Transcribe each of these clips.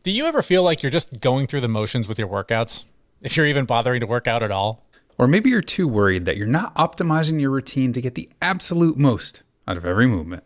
Do you ever feel like you're just going through the motions with your workouts? If you're even bothering to work out at all? Or maybe you're too worried that you're not optimizing your routine to get the absolute most out of every movement.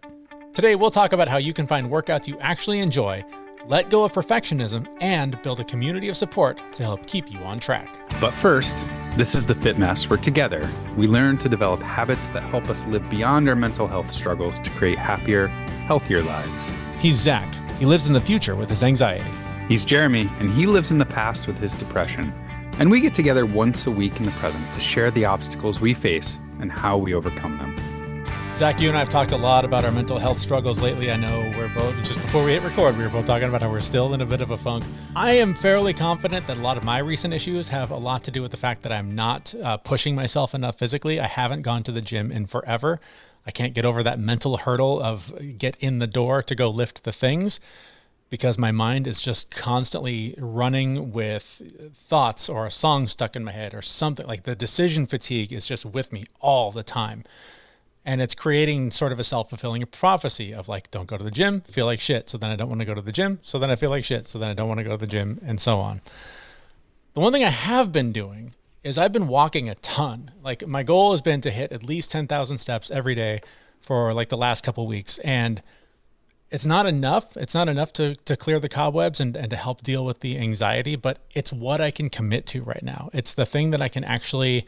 Today, we'll talk about how you can find workouts you actually enjoy, let go of perfectionism, and build a community of support to help keep you on track. But first, this is the Fit Mess, where together we learn to develop habits that help us live beyond our mental health struggles to create happier, healthier lives. He's Zach. He lives in the future with his anxiety. He's Jeremy, and he lives in the past with his depression. And we get together once a week in the present to share the obstacles we face and how we overcome them. Zach, you and I have talked a lot about our mental health struggles lately. I know we're both, just before we hit record, we were both talking about how we're still in a bit of a funk. I am fairly confident that a lot of my recent issues have a lot to do with the fact that I'm not pushing myself enough physically. I haven't gone to the gym in forever. I can't get over that mental hurdle of get in the door to go lift the things, because my mind is just constantly running with thoughts or a song stuck in my head or something. Like the decision fatigue is just with me all the time. And it's creating sort of a self-fulfilling prophecy of like, don't go to the gym, feel like shit. So then I don't want to go to the gym. So then I feel like shit. So then I don't want to go to the gym, and so on. The one thing I have been doing is I've been walking a ton. Like my goal has been to hit at least 10,000 steps every day for like the last couple of weeks. And it's not enough. It's not enough to clear the cobwebs and to help deal with the anxiety, but it's what I can commit to right now. It's the thing that I can actually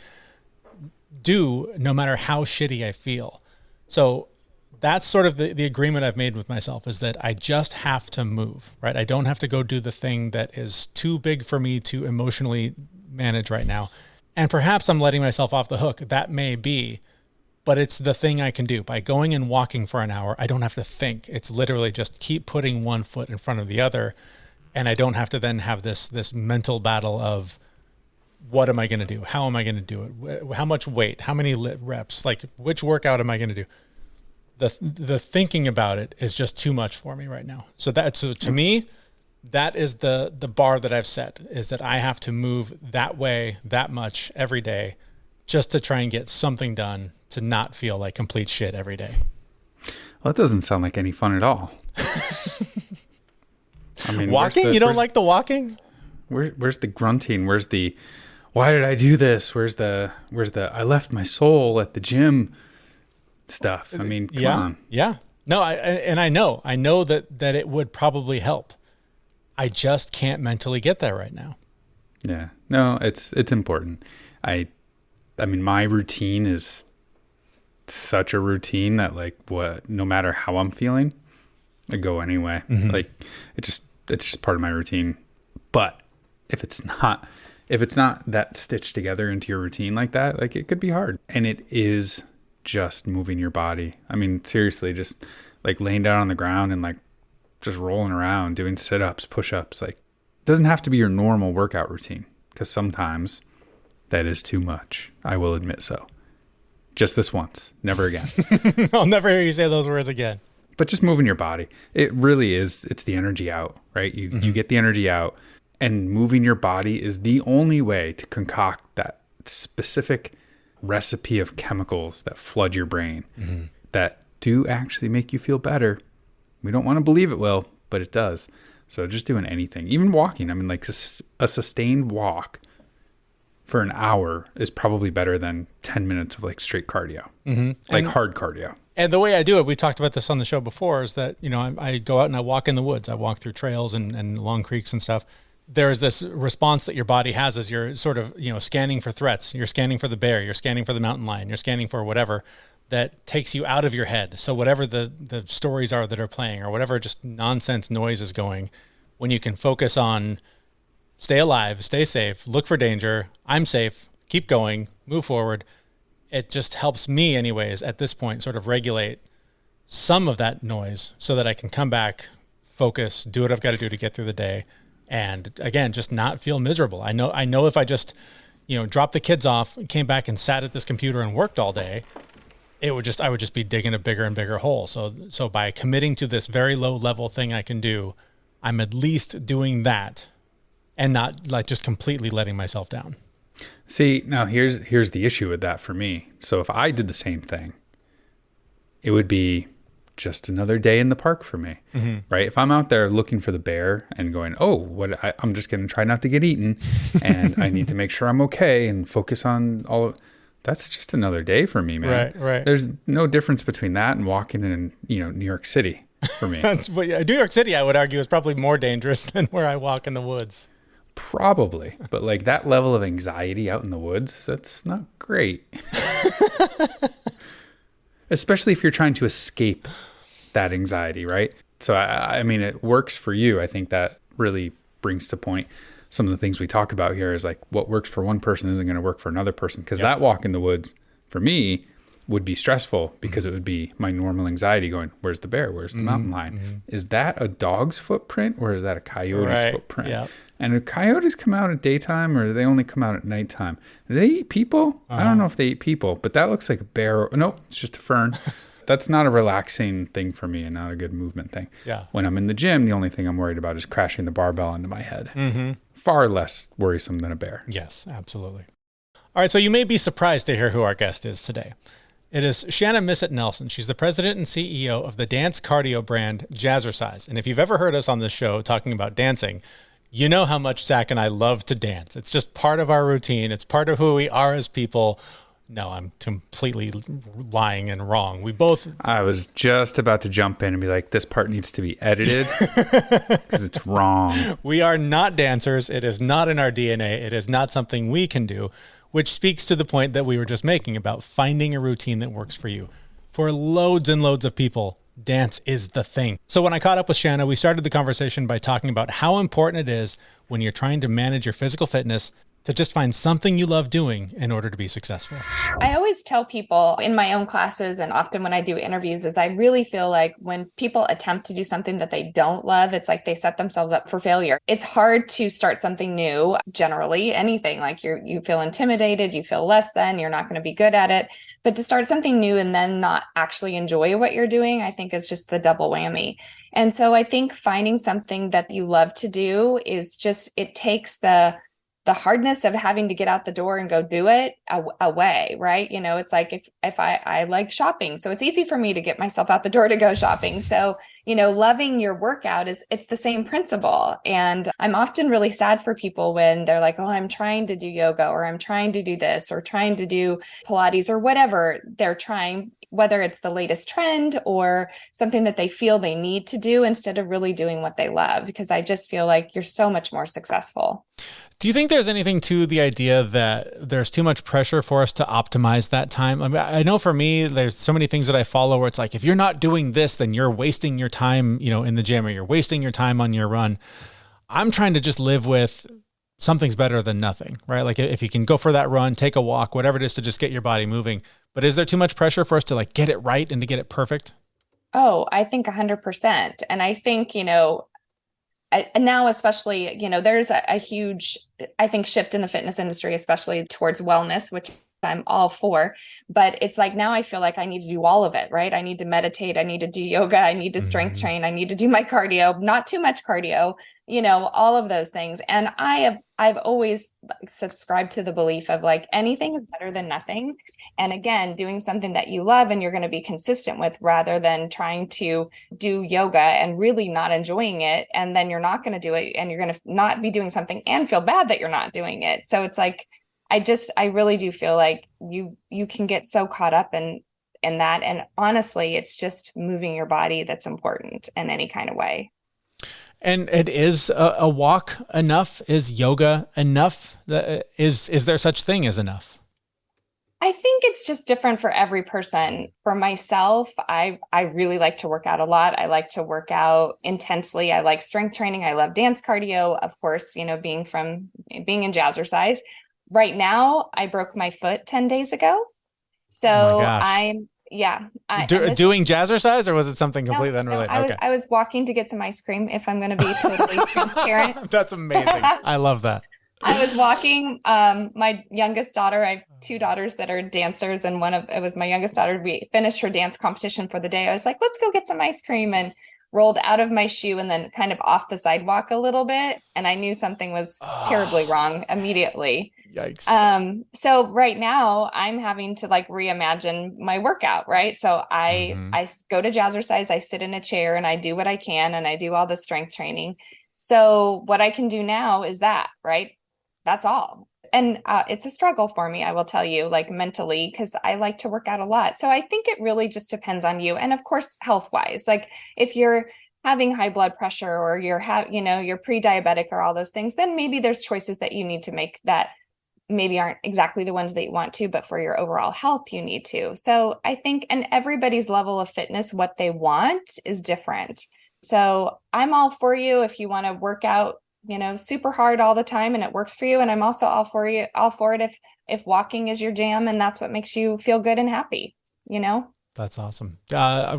do no matter how shitty I feel. So that's sort of the agreement I've made with myself, is that I just have to move, right? I don't have to go do the thing that is too big for me to emotionally manage right now. And perhaps I'm letting myself off the hook. That may be. But it's the thing I can do. By going and walking for an hour, I don't have to think. It's literally just keep putting one foot in front of the other. And I don't have to then have this mental battle of, what am I going to do? How am I going to do it? How much weight? How many reps? Like, which workout am I going to do? The thinking about it is just too much for me right now. So to me, that is the bar that I've set, is that I have to move that way, that much every day, just to try and get something done, to not feel like complete shit every day. Well, that doesn't sound like any fun at all. I mean, walking? You don't like the walking? Where's the grunting? Where's the, why did I do this? Where's the, I left my soul at the gym stuff? I mean, come on. Yeah. No, I know that it would probably help. I just can't mentally get there right now. Yeah. No, it's important. I mean, my routine is such a routine that no matter how I'm feeling, I go anyway. Mm-hmm. Like it's just part of my routine. But if it's not that stitched together into your routine like that, like it could be hard. And it is just moving your body. I mean, seriously, just like laying down on the ground and like just rolling around, doing sit-ups, push-ups. Like it doesn't have to be your normal workout routine, because sometimes that is too much. I will admit so. Just this once, never again. I'll never hear you say those words again. But just moving your body, it really is. It's the energy out, right? You get the energy out, and moving your body is the only way to concoct that specific recipe of chemicals that flood your brain, mm-hmm. that do actually make you feel better. We don't want to believe it will, but it does. So just doing anything, even walking. I mean, like a sustained walk for an hour is probably better than 10 minutes of like straight cardio, mm-hmm. like hard cardio. And the way I do it, we talked about this on the show before, is that, you know, I go out and I walk in the woods. I walk through trails and long creeks and stuff. There's this response that your body has as you're sort of, you know, scanning for threats. You're scanning for the bear, you're scanning for the mountain lion, you're scanning for whatever that takes you out of your head. So whatever the stories are that are playing, or whatever just nonsense noise is going, when you can focus on stay alive, stay safe, look for danger, I'm safe, keep going, move forward, it just helps me anyways at this point sort of regulate some of that noise so that I can come back, focus, do what I've got to do to get through the day. And again, just not feel miserable. I know if I just, you know, dropped the kids off, came back and sat at this computer and worked all day, I would just be digging a bigger and bigger hole. So by committing to this very low level thing I can do, I'm at least doing that and not like just completely letting myself down. See, now here's the issue with that for me. So if I did the same thing, it would be just another day in the park for me, right? If I'm out there looking for the bear and going, I'm just going to try not to get eaten and I need to make sure I'm okay and focus on that's just another day for me, man. Right. There's no difference between that and walking in, New York City for me. New York City, I would argue, is probably more dangerous than where I walk in the woods. Probably. But like that level of anxiety out in the woods, that's not great. Especially if you're trying to escape that anxiety, right? So, I mean, it works for you. I think that really brings to point some of the things we talk about here is like what works for one person isn't going to work for another person. Because that walk in the woods, for me, would be stressful because it would be my normal anxiety going, where's the bear? Where's the mountain lion? Is that a dog's footprint or is that a coyote's footprint? Yeah. And do coyotes come out at daytime or do they only come out at nighttime? Do they eat people? I don't know if they eat people, but that looks like a bear. No, it's just a fern. That's not a relaxing thing for me and not a good movement thing. Yeah. When I'm in the gym, the only thing I'm worried about is crashing the barbell into my head. Far less worrisome than a bear. Yes, absolutely. All right, so you may be surprised to hear who our guest is today. It is Shanna Missett Nelson. She's the president and CEO of the dance cardio brand Jazzercise. And if you've ever heard us on this show talking about dancing, you know how much Zach and I love to dance. It's just part of our routine. It's part of who we are as people. No, I'm completely lying and wrong. I was just about to jump in and be like, this part needs to be edited because it's wrong. We are not dancers. It is not in our DNA. It is not something we can do, which speaks to the point that we were just making about finding a routine that works for you. For loads and loads of people, dance is the thing. So when I caught up with Shanna, we started the conversation by talking about how important it is when you're trying to manage your physical fitness to just find something you love doing in order to be successful. I always tell people in my own classes and often when I do interviews is I really feel like when people attempt to do something that they don't love, it's like they set themselves up for failure. It's hard to start something new, generally, anything like you feel intimidated, you feel less than, you're not going to be good at it. But to start something new and then not actually enjoy what you're doing, I think is just the double whammy. And so I think finding something that you love to do is just, it takes the hardness of having to get out the door and go do it away, right? It's like if I like shopping, so it's easy for me to get myself out the door to go shopping. So, loving your workout it's the same principle. And I'm often really sad for people when they're like, oh, I'm trying to do yoga or I'm trying to do this or trying to do Pilates or whatever they're trying, whether it's the latest trend or something that they feel they need to do instead of really doing what they love, because I just feel like you're so much more successful. Do you think there's anything to the idea that there's too much pressure for us to optimize that time? I mean, I know for me, there's so many things that I follow where it's like, if you're not doing this, then you're wasting your time, in the gym, or you're wasting your time on your run. I'm trying to just live with something's better than nothing, right? Like if you can go for that run, take a walk, whatever it is to just get your body moving. But is there too much pressure for us to like get it right and to get it perfect? Oh, I think 100%. And I think, now, especially, there's a huge, I think, shift in the fitness industry, especially towards wellness, which I'm all for. But it's like now I feel like I need to do all of it, right? I need to meditate. I need to do yoga. I need to strength train. I need to do my cardio, not too much cardio, all of those things. And I've always subscribed to the belief of like anything is better than nothing. And again, doing something that you love and you're going to be consistent with rather than trying to do yoga and really not enjoying it. And then you're not going to do it and you're going to not be doing something and feel bad that you're not doing it. So it's like, I really do feel like you can get so caught up in that. And honestly, it's just moving your body that's important in any kind of way. And it is a walk enough? Is yoga enough? Is there such thing as enough? I think it's just different for every person. For myself, I really like to work out a lot. I like to work out intensely. I like strength training. I love dance cardio. Of course, being in Jazzercise. Right now, I broke my foot 10 days ago. So doing Jazzercise, or was it something completely unrelated? No, I was walking to get some ice cream, if I'm going to be totally transparent. That's amazing. I love that. I was walking, my youngest daughter, I have two daughters that are dancers, and it was my youngest daughter. We finished her dance competition for the day. I was like, let's go get some ice cream. And rolled out of my shoe and then kind of off the sidewalk a little bit. And I knew something was terribly wrong immediately. Yikes. So right now I'm having to like reimagine my workout, right? So I go to Jazzercise, I sit in a chair and I do what I can and I do all the strength training. So what I can do now is that, right? That's all. And it's a struggle for me, I will tell you, like mentally, because I like to work out a lot. So I think it really just depends on you. And of course, health wise, like if you're having high blood pressure or you're pre-diabetic or all those things, then maybe there's choices that you need to make that maybe aren't exactly the ones that you want to, but for your overall health, you need to. So I think, and everybody's level of fitness, what they want is different. So I'm all for you if you want to work out, super hard all the time and it works for you. And I'm also all for it if walking is your jam and that's what makes you feel good and happy, That's awesome.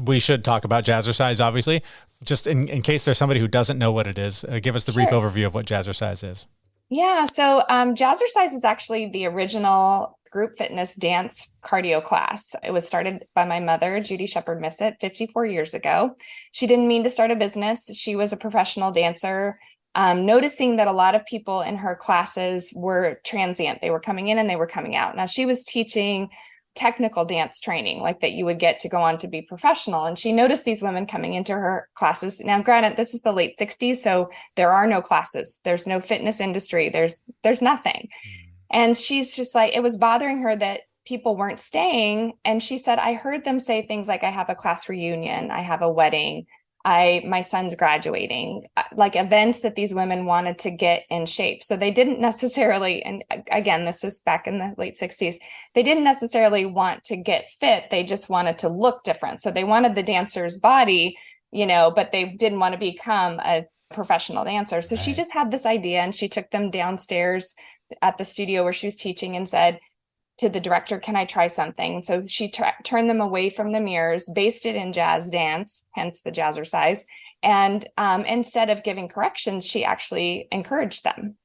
We should talk about Jazzercise, obviously, just in case there's somebody who doesn't know what it is. Give us the brief overview of what Jazzercise is. Yeah. So Jazzercise is actually the original group fitness dance cardio class. It was started by my mother, Judy Shepard Missett, 54 years ago. She didn't mean to start a business. She was a professional dancer. Noticing that a lot of people in her classes were transient. They were coming in and they were coming out. Now she was teaching technical dance training like that you would get to go on to be professional. And she noticed these women coming into her classes. Now, granted, this is the late 60s, so there are no classes. There's no fitness industry. There's nothing. And she's just like, it was bothering her that people weren't staying. And she said, I heard them say things like, I have a class reunion, I have a wedding, my son's graduating, like events that these women wanted to get in shape. So they didn't necessarily, and again, this is back in the late 60s, they didn't necessarily want to get fit. They just wanted to look different. So they wanted the dancer's body, but they didn't want to become a professional dancer. So she just had this idea and she took them downstairs at the studio where she was teaching and said to the director, can I try something? So she turned them away from the mirrors, based it in jazz dance, hence the Jazzercise. And instead of giving corrections, she actually encouraged them.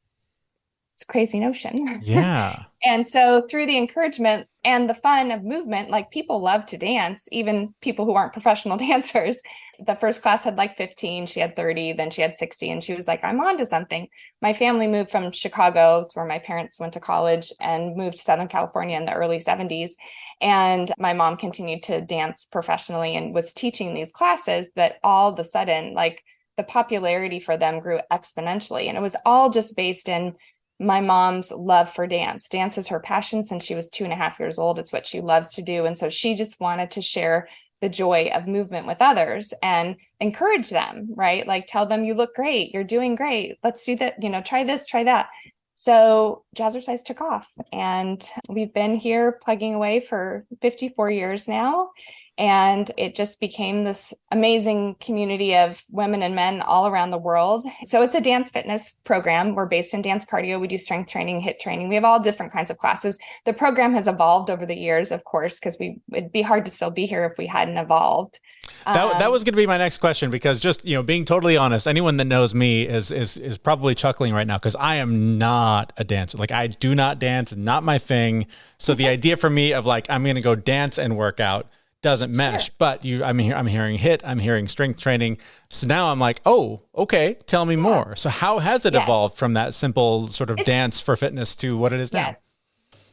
It's a crazy notion. Yeah. And so through the encouragement and the fun of movement, like people love to dance, even people who aren't professional dancers. The first class had like 15, she had 30, then she had 60. And she was like, I'm on to something. My family moved from Chicago. It's where my parents went to college, and moved to Southern California in the early 70s. And my mom continued to dance professionally and was teaching these classes that all of a sudden, like the popularity for them grew exponentially. And it was all just based in my mom's love for dance. Dance is her passion since she was 2.5 years old. It's what she loves to do. And so she just wanted to share the joy of movement with others and encourage them, right? Like tell them, you look great, you're doing great. Let's do that, try this, try that. So Jazzercise took off, and we've been here plugging away for 54 years now. And it just became this amazing community of women and men all around the world. So it's a dance fitness program. We're based in dance cardio. We do strength training, HIIT training. We have all different kinds of classes. The program has evolved over the years, of course, because it'd be hard to still be here if we hadn't evolved. That was going to be my next question, because just, being totally honest, anyone that knows me is probably chuckling right now, because I am not a dancer. Like, I do not dance, not my thing. So the idea for me of like, I'm going to go dance and work out doesn't mesh. Sure. But I'm hearing HIIT, I'm hearing strength training. So now I'm like, oh, okay, tell me more. So how has it evolved from that simple sort of dance for fitness to what it is now? Yes.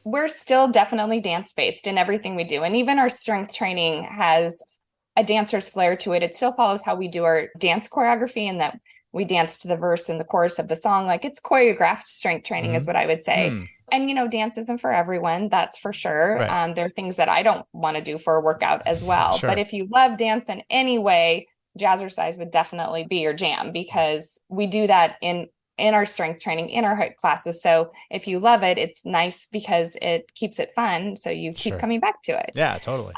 We're still definitely dance-based in everything we do. And even our strength training has a dancer's flair to it. It still follows how we do our dance choreography, and that we dance to the verse and the chorus of the song. Like, it's choreographed strength training is what I would say. And, dance isn't for everyone, that's for sure. Right. There are things that I don't want to do for a workout as well. Sure. But if you love dance in any way, Jazzercise would definitely be your jam, because we do that in our strength training, in our HIIT classes. So if you love it, it's nice because it keeps it fun. So you keep coming back to it. Yeah, totally.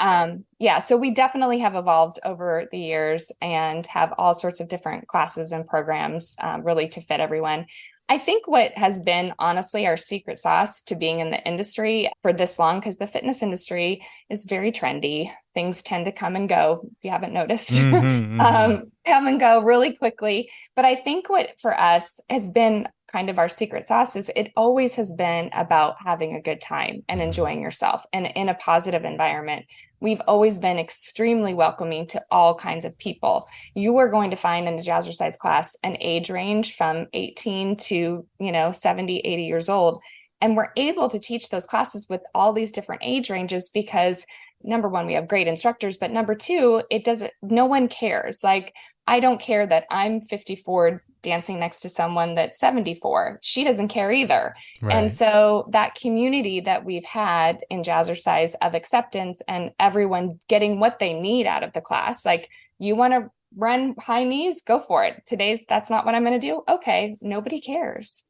So we definitely have evolved over the years and have all sorts of different classes and programs really to fit everyone. I think what has been honestly our secret sauce to being in the industry for this long, because the fitness industry is very trendy. Things tend to come and go, if you haven't noticed, come and go really quickly. But I think what for us has been kind of our secret sauce is it always has been about having a good time and enjoying yourself and in a positive environment. We've always been extremely welcoming to all kinds of people. You are going to find in the Jazzercise class an age range from 18 to, 70, 80 years old. And we're able to teach those classes with all these different age ranges because number one, we have great instructors, but number two, no one cares. Like, I don't care that I'm 54 dancing next to someone that's 74. She doesn't care either. Right. And so that community that we've had in Jazzercise of acceptance and everyone getting what they need out of the class, like, you want to run high knees, go for it. That's not what I'm going to do. Okay. Nobody cares.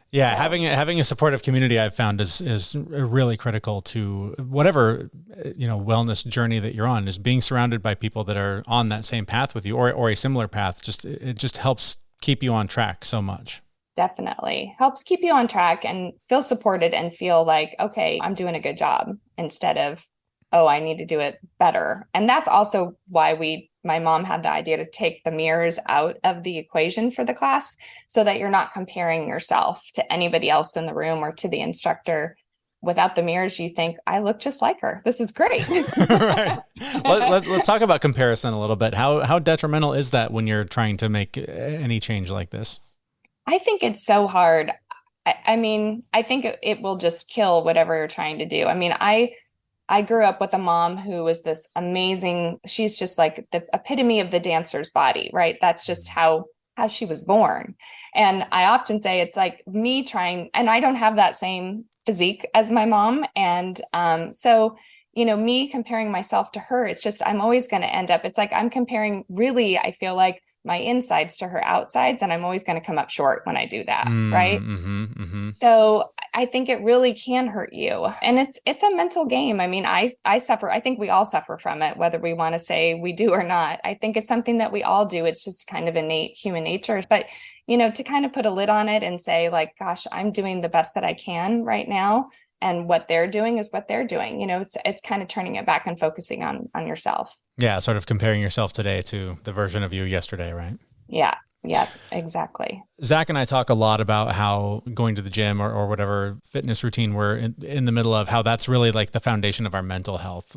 Yeah, having a supportive community I've found is really critical to whatever wellness journey that you're on. Is being surrounded by people that are on that same path with you or a similar path. It just helps keep you on track so much. Definitely helps keep you on track and feel supported and feel like, okay, I'm doing a good job instead of, oh, I need to do it better. And that's also why my mom had the idea to take the mirrors out of the equation for the class so that you're not comparing yourself to anybody else in the room or to the instructor. Without the mirrors, you think, I look just like her. This is great. Right. Let's talk about comparison a little bit. How detrimental is that when you're trying to make any change like this? I think it's so hard. I think it will just kill whatever you're trying to do. I grew up with a mom who was this amazing, she's just like the epitome of the dancer's body, right? That's just how she was born. And I often say it's like me trying, and I don't have that same physique as my mom. And so, me comparing myself to her, it's just, I'm always going to end up, it's like I'm comparing really, I feel like my insides to her outsides, and I'm always going to come up short when I do that. Right. So I think it really can hurt you. And it's a mental game. I suffer. I think we all suffer from it, whether we want to say we do or not. I think it's something that we all do. It's just kind of innate human nature. But, to kind of put a lid on it and say like, gosh, I'm doing the best that I can right now. And what they're doing is what they're doing. It's kind of turning it back and focusing on yourself. Yeah. Sort of comparing yourself today to the version of you yesterday. Right. Yeah. Yeah, exactly. Zach and I talk a lot about how going to the gym or whatever fitness routine we're in the middle of, how that's really like the foundation of our mental health.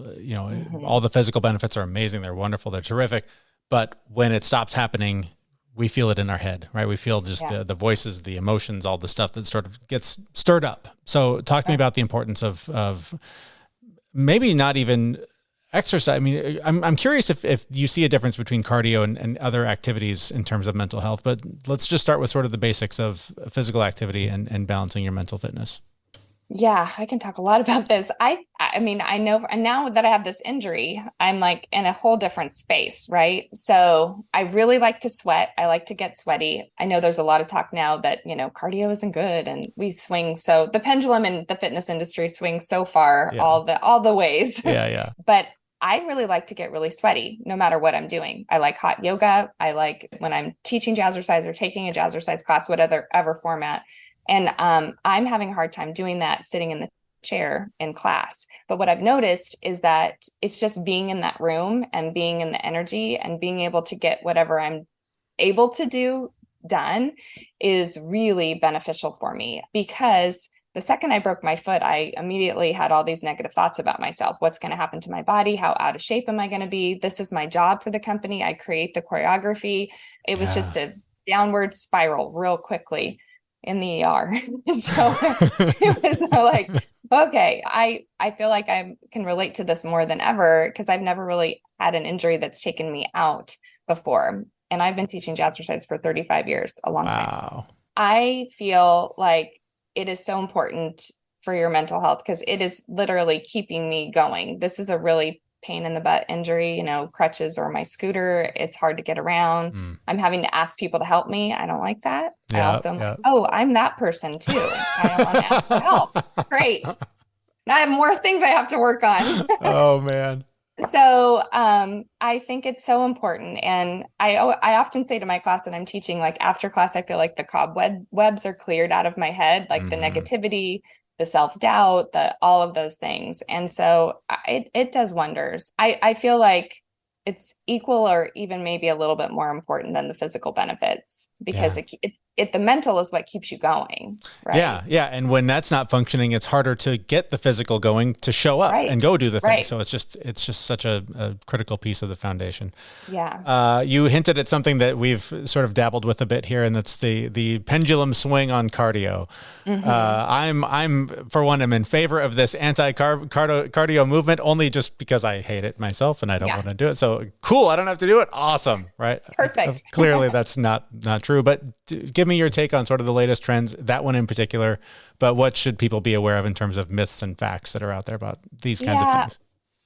All the physical benefits are amazing. They're wonderful. They're terrific. But when it stops happening, we feel it in our head, right? We feel just the voices, the emotions, all the stuff that sort of gets stirred up. So talk to me about the importance of maybe not even exercise. I'm curious if you see a difference between cardio and other activities in terms of mental health, but let's just start with sort of the basics of physical activity and balancing your mental fitness. Yeah, I can talk a lot about this. I know, and now that I have this injury, I'm like in a whole different space, right? So I really like to sweat. I like to get sweaty. I know there's a lot of talk now that, cardio isn't good and we swing. So the pendulum in the fitness industry swings so far, all the ways. Yeah. But I really like to get really sweaty no matter what I'm doing. I like hot yoga. I like when I'm teaching Jazzercise or taking a Jazzercise class, whatever format. And I'm having a hard time doing that sitting in the chair in class. But what I've noticed is that it's just being in that room and being in the energy and being able to get whatever I'm able to do done is really beneficial for me, because the second I broke my foot, I immediately had all these negative thoughts about myself. What's going to happen to my body? How out of shape am I going to be? This is my job for the company. I create the choreography. It was just a downward spiral real quickly in the ER. So it was like, okay, I feel like I can relate to this more than ever because I've never really had an injury that's taken me out before. And I've been teaching Jazzercise for 35 years, a long time. I feel like it is so important for your mental health because it is literally keeping me going. This is a really pain in the butt injury, crutches or my scooter. It's hard to get around. I'm having to ask people to help me. I don't like that. I'm that person too. I don't want to ask for help. Great. Now I have more things I have to work on. Oh man. So I think it's so important. And I often say to my class when I'm teaching, like after class, I feel like the cobwebs are cleared out of my head, like the negativity, the self-doubt, all of those things. And so it does wonders. I feel like it's equal or even maybe a little bit more important than the physical benefits, because the mental is what keeps you going, right? Yeah. And when that's not functioning, it's harder to get the physical going to show up and go do the thing. So it's just such a critical piece of the foundation. Yeah. You hinted at something that we've sort of dabbled with a bit here, and that's the pendulum swing on cardio. I'm for one, I'm in favor of this anti-cardio movement, only just because I hate it myself and I don't want to do it. So cool, I don't have to do it. Awesome, right? Perfect. Clearly, that's not true. But give me your take on sort of the latest trends, that one in particular. But what should people be aware of in terms of myths and facts that are out there about these kinds of things?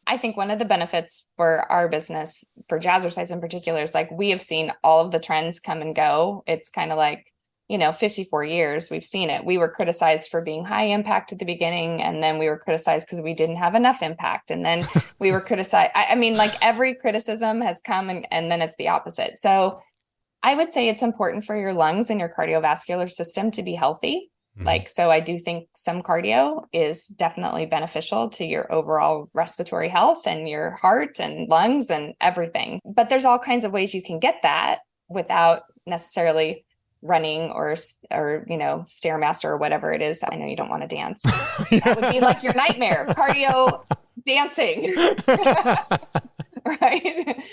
I think one of the benefits for our business, for Jazzercise in particular, is like we have seen all of the trends come and go. It's kind of like, 54 years, we've seen it. We were criticized for being high impact at the beginning, and then we were criticized because we didn't have enough impact. And then we were criticized. I mean, like every criticism has come and then it's the opposite. So I would say it's important for your lungs and your cardiovascular system to be healthy. So I do think some cardio is definitely beneficial to your overall respiratory health and your heart and lungs and everything. But there's all kinds of ways you can get that without necessarily running or Stairmaster or whatever it is. I know you don't want to dance. That would be like your nightmare, cardio dancing. Right.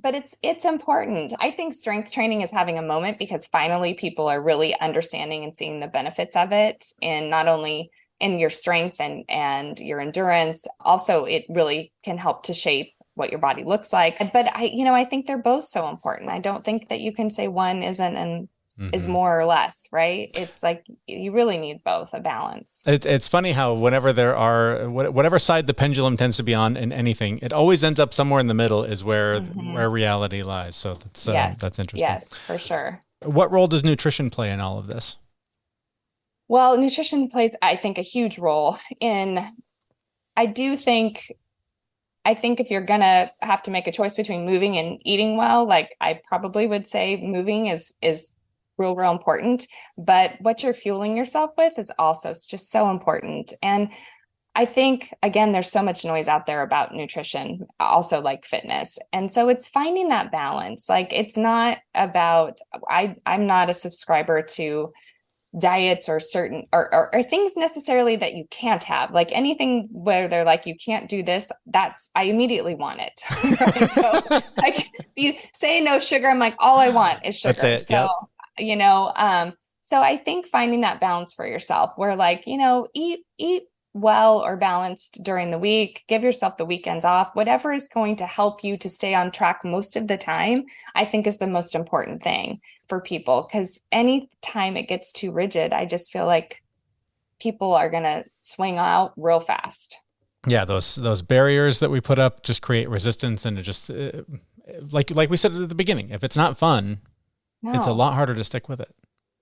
But it's important. I think strength training is having a moment because finally people are really understanding and seeing the benefits of it, and not only in your strength and your endurance. Also, it really can help to shape what your body looks like. But I think they're both so important. I don't think that you can say one isn't and is more or less, right? It's like you really need both, a balance. It's funny how whenever there are, whatever side the pendulum tends to be on in anything, it always ends up somewhere in the middle is where reality lies. So that's interesting. Yes, for sure. What role does nutrition play in all of this? Well, nutrition plays, I think, a huge role I think if you're going to have to make a choice between moving and eating well, like I probably would say moving is real important, but what you're fueling yourself with is also just so important. And I think, again, there's so much noise out there about nutrition, also like fitness. And so it's finding that balance. Like it's not about, I'm not a subscriber to diets or certain or things necessarily that you can't have, like anything where they're like, you can't do this, I immediately want it. Right? So like you say no sugar, I'm like, all I want is sugar. That's it. So so I think finding that balance for yourself where like, eat well or balanced during the week, give yourself the weekends off, whatever is going to help you to stay on track most of the time, I think is the most important thing for people. Because any time it gets too rigid, I just feel like people are going to swing out real fast. Yeah. Those barriers that we put up just create resistance, and it just like we said at the beginning, if it's not fun, it's a lot harder to stick with it.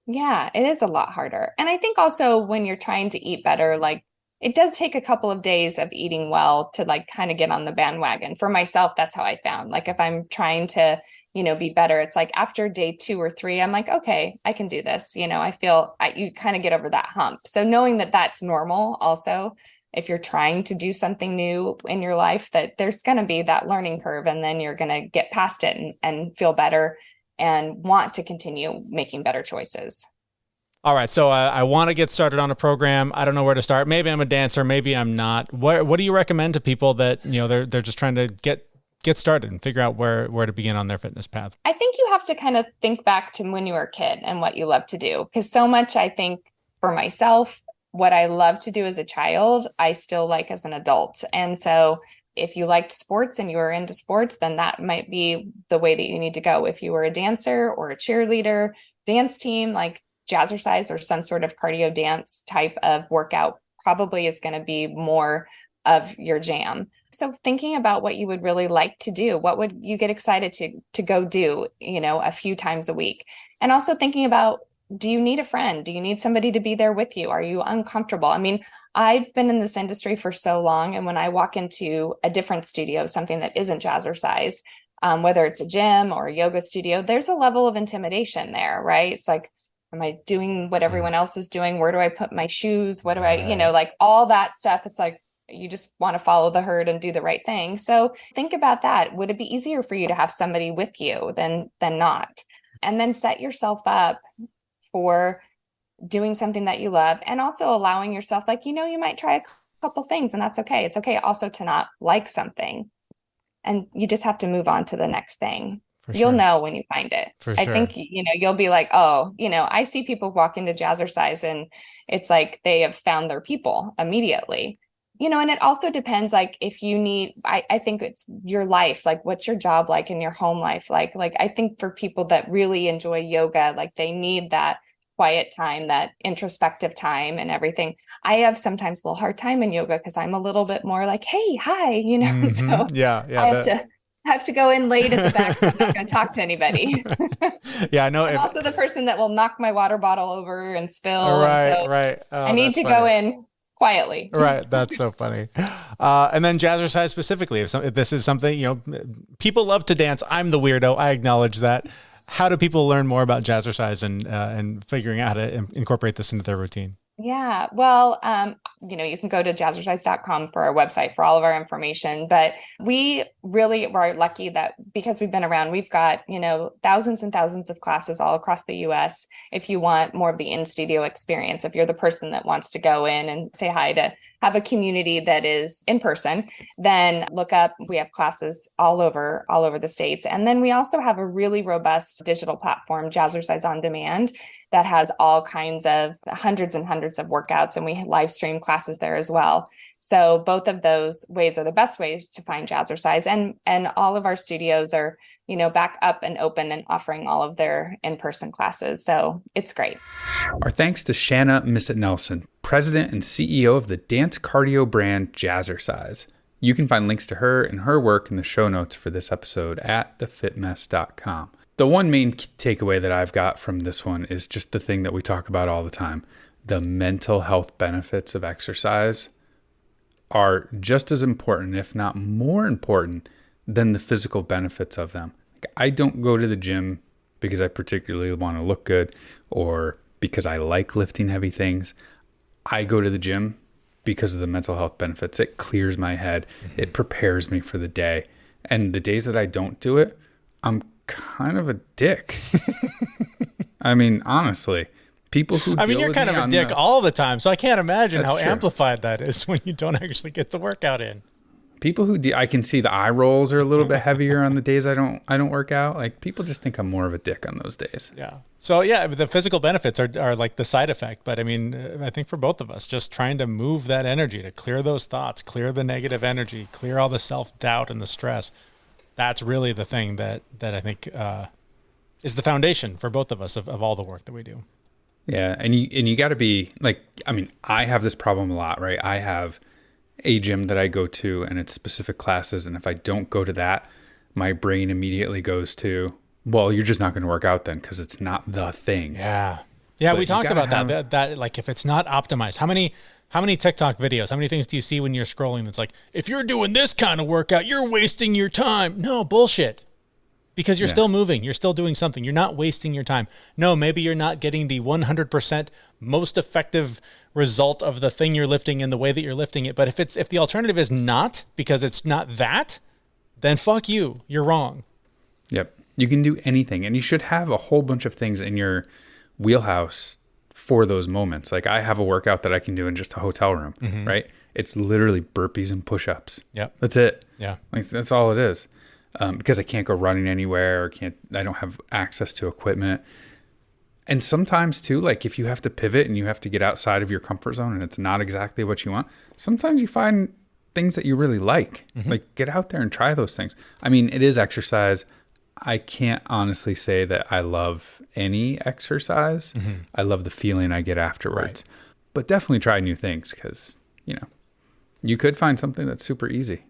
Yeah, it is a lot harder. And I think also when you're trying to eat better, like it does take a couple of days of eating well to like kind of get on the bandwagon. For myself, that's how I found. Like if I'm trying to, be better, it's like after day 2 or 3, I'm like, okay, I can do this. I feel you kind of get over that hump. So knowing that that's normal also, if you're trying to do something new in your life, that there's going to be that learning curve, and then you're going to get past it and feel better and want to continue making better choices. All right. So I want to get started on a program. I don't know where to start. Maybe I'm a dancer. Maybe I'm not. What do you recommend to people that, they're just trying to get started and figure out where to begin on their fitness path? I think you have to kind of think back to when you were a kid and what you love to do. Because so much, I think for myself, what I loved to do as a child, I still like as an adult. And so if you liked sports and you were into sports, then that might be the way that you need to go. If you were a dancer or a cheerleader, dance team, like Jazzercise or some sort of cardio dance type of workout probably is going to be more of your jam. So thinking about what you would really like to do, what would you get excited to go do, a few times a week? And also thinking about, do you need a friend? Do you need somebody to be there with you? Are you uncomfortable? I mean, I've been in this industry for so long. And when I walk into a different studio, something that isn't Jazzercise, whether it's a gym or a yoga studio, there's a level of intimidation there, right? It's like, am I doing what everyone else is doing? Where do I put my shoes? What do I, like all that stuff. It's like, you just want to follow the herd and do the right thing. So think about that. Would it be easier for you to have somebody with you than not? And then set yourself up for doing something that you love, and also allowing yourself, like, you might try a couple things, and that's okay. It's okay also to not like something, and you just have to move on to the next thing. You'll know when you find it. I think, you'll be like, oh, I see people walk into Jazzercise and it's like they have found their people immediately. And it also depends, like, if you need, I think it's your life, like, what's your job like in your home life? Like, I think for people that really enjoy yoga, like, they need that quiet time, that introspective time and everything. I have sometimes a little hard time in yoga because I'm a little bit more like, hey, hi, so I have to go in late at the back, so I'm not going to talk to anybody. Yeah, I know. I'm also the person that will knock my water bottle over and spill. Right. Oh, I need to go in quietly. Right. That's so funny. And then Jazzercise specifically, if this is something, people love to dance. I'm the weirdo. I acknowledge that. How do people learn more about Jazzercise and figuring out how to incorporate this into their routine? Yeah, well, you can go to jazzercise.com for our website for all of our information. But we really were lucky that because we've been around, we've got, thousands and thousands of classes all across the US. If you want more of the in-studio experience, if you're the person that wants to go in and say hi, to have a community that is in person, then look up. We have classes all over the States. And then we also have a really robust digital platform, Jazzercise On Demand, that has all kinds of hundreds and hundreds of workouts, and we live stream classes there as well. So both of those ways are the best ways to find Jazzercise, and all of our studios are, back up and open and offering all of their in-person classes. So it's great. Our thanks to Shanna Missett Nelson, president and CEO of the dance cardio brand Jazzercise. You can find links to her and her work in the show notes for this episode at thefitmess.com. The one main takeaway that I've got from this one is just the thing that we talk about all the time. The mental health benefits of exercise are just as important, if not more important, than the physical benefits of them. I don't go to the gym because I particularly want to look good or because I like lifting heavy things. I go to the gym because of the mental health benefits. It clears my head. It prepares me for the day. And the days that I don't do it, I'm kind of a dick. I mean, honestly, people who you're kind of a dick all the time, so I can't imagine how amplified that is when you don't actually get the workout in. People who I can see the eye rolls are a little bit heavier on the days I don't work out. Like, people just think I'm more of a dick on those days. Yeah. So yeah, the physical benefits are like the side effect, but I mean, I think for both of us, just trying to move that energy, to clear those thoughts, clear the negative energy, clear all the self-doubt and the stress. That's really the thing that I think is the foundation for both of us of all the work that we do. Yeah, and you got to be like, I have this problem a lot, right? I have a gym that I go to, and it's specific classes, and if I don't go to that, my brain immediately goes to, well, you're just not going to work out then because it's not the thing. Yeah, we talked about that. Like, if it's not optimized, how many TikTok videos, how many things do you see when you're scrolling that's like, if you're doing this kind of workout, you're wasting your time? No, bullshit. Because you're still moving. You're still doing something. You're not wasting your time. No, maybe you're not getting the 100% most effective result of the thing you're lifting in the way that you're lifting it. But if the alternative is not, because it's not that, then fuck you. You're wrong. Yep. You can do anything. And you should have a whole bunch of things in your wheelhouse for those moments. Like, I have a workout that I can do in just a hotel room, right? It's literally burpees and push-ups. Yep. That's it. Yeah. Like, that's all it is. Because I can't go running anywhere, or I don't have access to equipment. And sometimes too, like, if you have to pivot and you have to get outside of your comfort zone and it's not exactly what you want, sometimes you find things that you really like. Like, get out there and try those things. I mean, it is exercise. I can't honestly say that I love any exercise. I love the feeling I get afterwards. Right. But definitely try new things, because, you could find something that's super easy.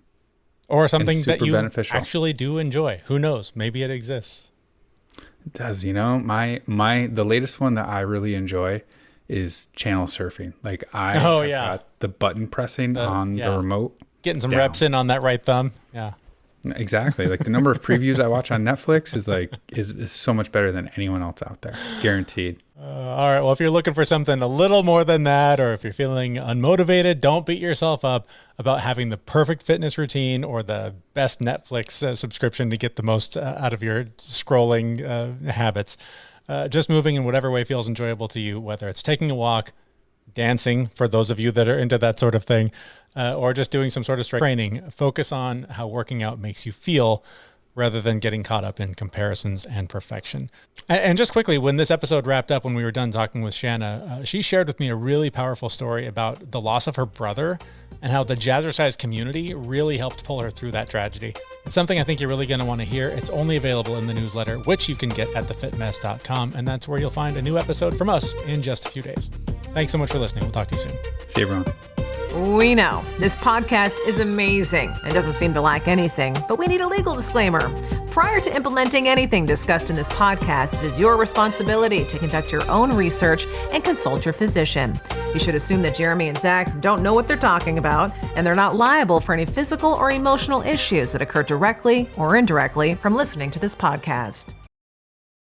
Or something that you beneficial. Actually do enjoy. Who knows? Maybe it exists. It does. The latest one that I really enjoy is channel surfing. Like, got the button pressing on the remote. Getting some reps in on that right thumb. Yeah. Exactly. Like the number of previews I watch on Netflix is so much better than anyone else out there. Guaranteed. All right. Well, if you're looking for something a little more than that, or if you're feeling unmotivated, don't beat yourself up about having the perfect fitness routine or the best Netflix subscription to get the most out of your scrolling habits. Just moving in whatever way feels enjoyable to you, whether it's taking a walk, dancing, for those of you that are into that sort of thing, or just doing some sort of strength training. Focus on how working out makes you feel rather than getting caught up in comparisons and perfection. And just quickly, when this episode wrapped up, when we were done talking with Shanna, she shared with me a really powerful story about the loss of her brother and how the Jazzercise community really helped pull her through that tragedy. It's something I think you're really going to want to hear. It's only available in the newsletter, which you can get at thefitmess.com, and that's where you'll find a new episode from us in just a few days. Thanks so much for listening. We'll talk to you soon. See you, everyone. We know this podcast is amazing and doesn't seem to lack anything, but we need a legal disclaimer. Prior to implementing anything discussed in this podcast, it is your responsibility to conduct your own research and consult your physician. You should assume that Jeremy and Zach don't know what they're talking about, and they're not liable for any physical or emotional issues that occur directly or indirectly from listening to this podcast.